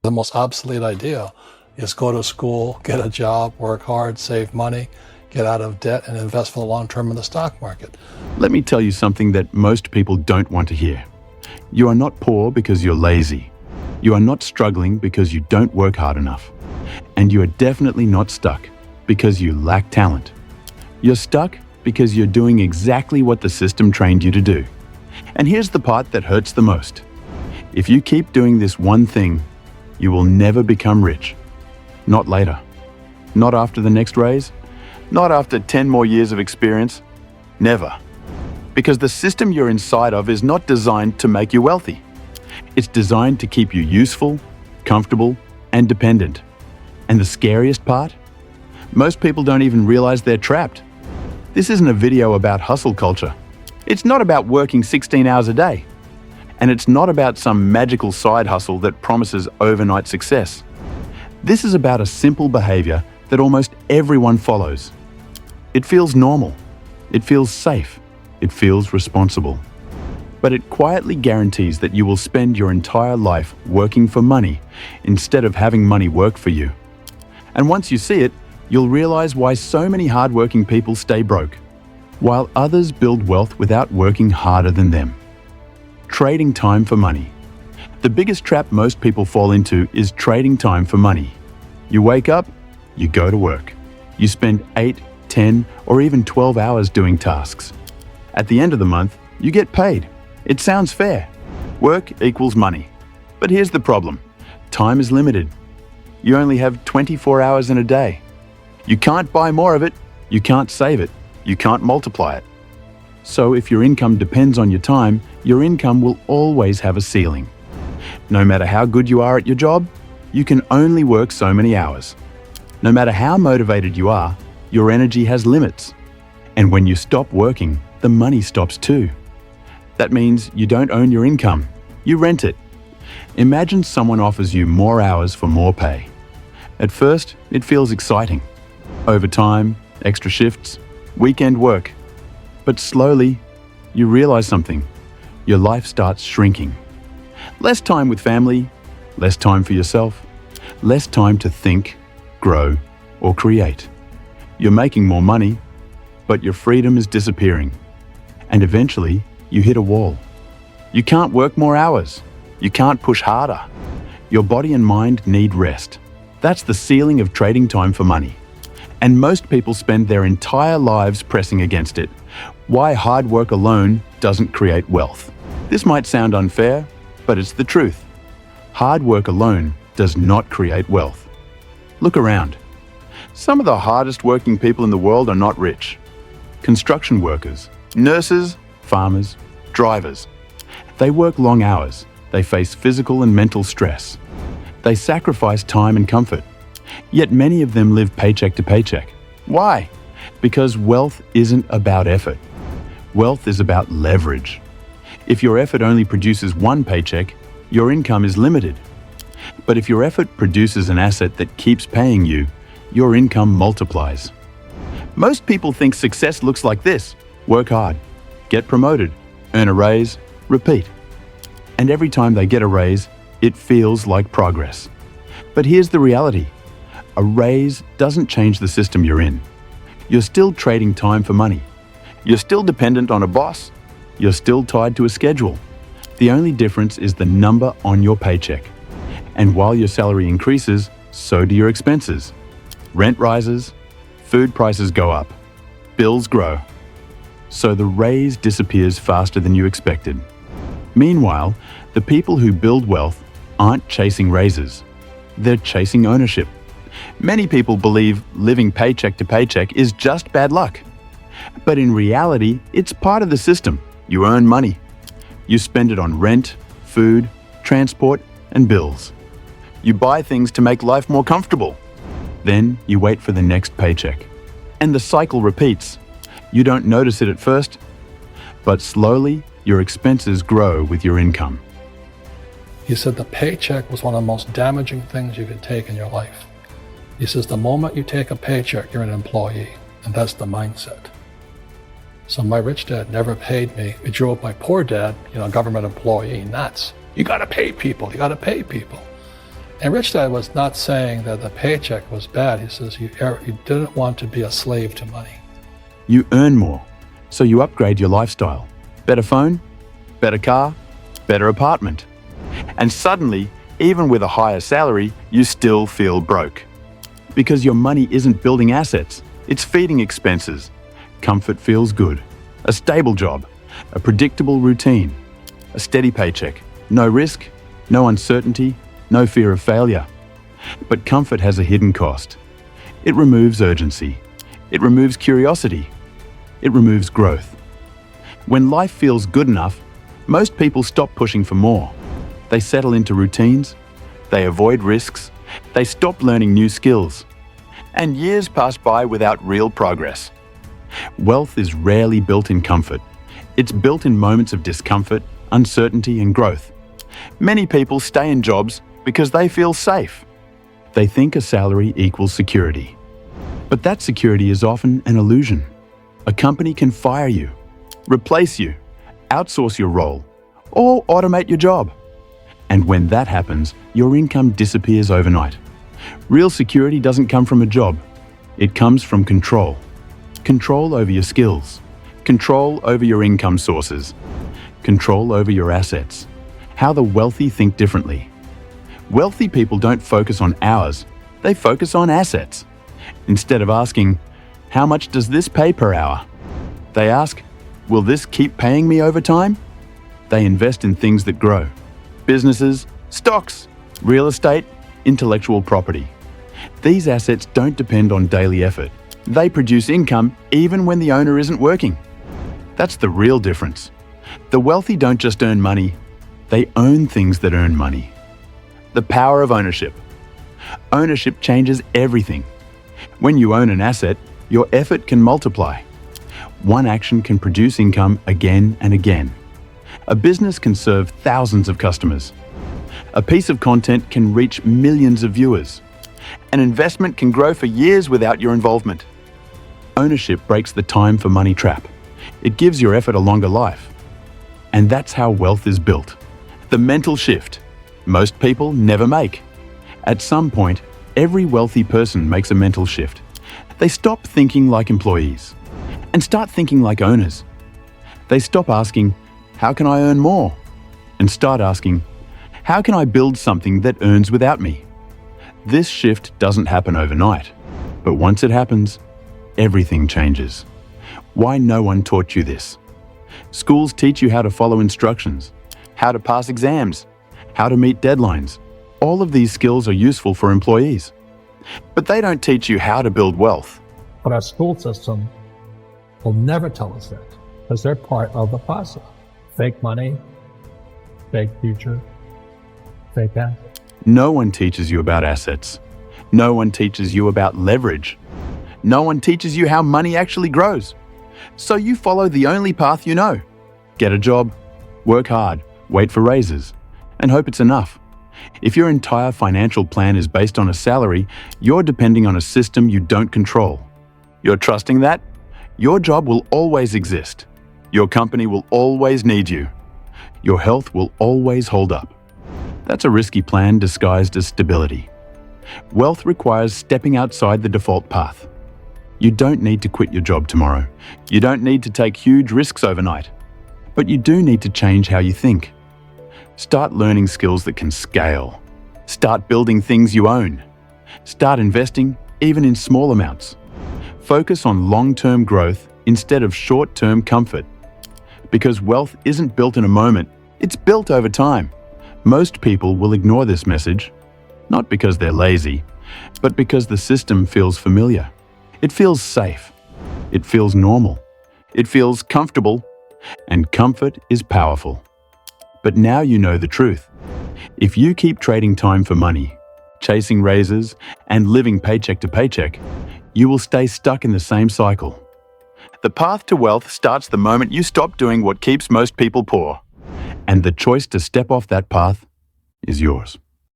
The most obsolete idea is go to school, get a job, work hard, save money, get out of debt, and invest for the long term in the stock market. Let me tell you something that most people don't want to hear. You are not poor because you're lazy. You are not struggling because you don't work hard enough. And you are definitely not stuck because you lack talent. You're stuck because you're doing exactly what the system trained you to do. And here's the part that hurts the most. If you keep doing this one thing, you will never become rich. Not later. Not after the next raise. Not after 10 more years of experience. Never. Because the system you're inside of is not designed to make you wealthy. It's designed to keep you useful, comfortable, and dependent. And the scariest part? Most people don't even realize they're trapped. This isn't a video about hustle culture. It's not about working 16 hours a day. And it's not about some magical side hustle that promises overnight success. This is about a simple behavior that almost everyone follows. It feels normal. It feels safe. It feels responsible. But it quietly guarantees that you will spend your entire life working for money instead of having money work for you. And once you see it, you'll realize why so many hardworking people stay broke, while others build wealth without working harder than them. Trading time for money. The biggest trap most people fall into is trading time for money. You wake up, you go to work. You spend 8, 10, or even 12 hours doing tasks. At the end of the month, you get paid. It sounds fair. Work equals money. But here's the problem. Time is limited. You only have 24 hours in a day. You can't buy more of it. You can't save it. You can't multiply it. So if your income depends on your time, your income will always have a ceiling. No matter how good you are at your job, you can only work so many hours. No matter how motivated you are, your energy has limits. And when you stop working, the money stops too. That means you don't own your income, you rent it. Imagine someone offers you more hours for more pay. At first, it feels exciting. Overtime, extra shifts, weekend work. But slowly, you realize something. Your life starts shrinking. Less time with family, less time for yourself, less time to think, grow, or create. You're making more money, but your freedom is disappearing. And eventually, you hit a wall. You can't work more hours. You can't push harder. Your body and mind need rest. That's the ceiling of trading time for money. And most people spend their entire lives pressing against it. Why hard work alone doesn't create wealth. This might sound unfair, but it's the truth. Hard work alone does not create wealth. Look around. Some of the hardest working people in the world are not rich. Construction workers, nurses, farmers, drivers. They work long hours. They face physical and mental stress. They sacrifice time and comfort. Yet many of them live paycheck to paycheck. Why? Because wealth isn't about effort. Wealth is about leverage. If your effort only produces one paycheck, your income is limited. But if your effort produces an asset that keeps paying you, your income multiplies. Most people think success looks like this: work hard, get promoted, earn a raise, repeat. And every time they get a raise, it feels like progress. But here's the reality. A raise doesn't change the system you're in. You're still trading time for money. You're still dependent on a boss. You're still tied to a schedule. The only difference is the number on your paycheck. And while your salary increases, so do your expenses. Rent rises, food prices go up, bills grow. So the raise disappears faster than you expected. Meanwhile, the people who build wealth aren't chasing raises. They're chasing ownership. Many people believe living paycheck to paycheck is just bad luck. But in reality, it's part of the system. You earn money. You spend it on rent, food, transport, and bills. You buy things to make life more comfortable. Then you wait for the next paycheck. And the cycle repeats. You don't notice it at first, but slowly your expenses grow with your income. He said the paycheck was one of the most damaging things you could take in your life. He says the moment you take a paycheck, you're an employee, and that's the mindset. So my rich dad never paid me. It drove my poor dad, government employee, nuts. You gotta pay people, you gotta pay people. And Rich Dad was not saying that the paycheck was bad. He says you didn't want to be a slave to money. You earn more, so you upgrade your lifestyle. Better phone, better car, better apartment. And suddenly, even with a higher salary, you still feel broke. Because your money isn't building assets, it's feeding expenses. Comfort feels good. A stable job, a predictable routine, a steady paycheck, no risk, no uncertainty, no fear of failure. But comfort has a hidden cost. It removes urgency. It removes curiosity. It removes growth. When life feels good enough, most people stop pushing for more. They settle into routines. They avoid risks. They stop learning new skills. And years pass by without real progress. Wealth is rarely built in comfort. It's built in moments of discomfort, uncertainty, and growth. Many people stay in jobs because they feel safe. They think a salary equals security. But that security is often an illusion. A company can fire you, replace you, outsource your role, or automate your job. And when that happens, your income disappears overnight. Real security doesn't come from a job. It comes from control. Control over your skills. Control over your income sources. Control over your assets. How the wealthy think differently. Wealthy people don't focus on hours. They focus on assets. Instead of asking, how much does this pay per hour? They ask, will this keep paying me over time? They invest in things that grow. Businesses, stocks, real estate, intellectual property. These assets don't depend on daily effort. They produce income even when the owner isn't working. That's the real difference. The wealthy don't just earn money, they own things that earn money. The power of ownership. Ownership changes everything. When you own an asset, your effort can multiply. One action can produce income again and again. A business can serve thousands of customers. A piece of content can reach millions of viewers. An investment can grow for years without your involvement. Ownership breaks the time for money trap. It gives your effort a longer life. And that's how wealth is built. The mental shift most people never make. At some point, every wealthy person makes a mental shift. They stop thinking like employees and start thinking like owners. They stop asking, how can I earn more? And start asking, how can I build something that earns without me? This shift doesn't happen overnight, but once it happens, everything changes. Why no one taught you this? Schools teach you how to follow instructions, how to pass exams, how to meet deadlines. All of these skills are useful for employees. But they don't teach you how to build wealth. But our school system will never tell us that because they're part of the process. Fake money, fake future, fake assets. No one teaches you about assets. No one teaches you about leverage. No one teaches you how money actually grows. So you follow the only path you know. Get a job, work hard, wait for raises, and hope it's enough. If your entire financial plan is based on a salary, you're depending on a system you don't control. You're trusting that? Your job will always exist. Your company will always need you. Your health will always hold up. That's a risky plan disguised as stability. Wealth requires stepping outside the default path. You don't need to quit your job tomorrow. You don't need to take huge risks overnight. But you do need to change how you think. Start learning skills that can scale. Start building things you own. Start investing, even in small amounts. Focus on long-term growth instead of short-term comfort. Because wealth isn't built in a moment, it's built over time. Most people will ignore this message, not because they're lazy, but because the system feels familiar. It feels safe. It feels normal. It feels comfortable. And comfort is powerful. But now you know the truth. If you keep trading time for money, chasing raises, and living paycheck to paycheck, you will stay stuck in the same cycle. The path to wealth starts the moment you stop doing what keeps most people poor. And the choice to step off that path is yours.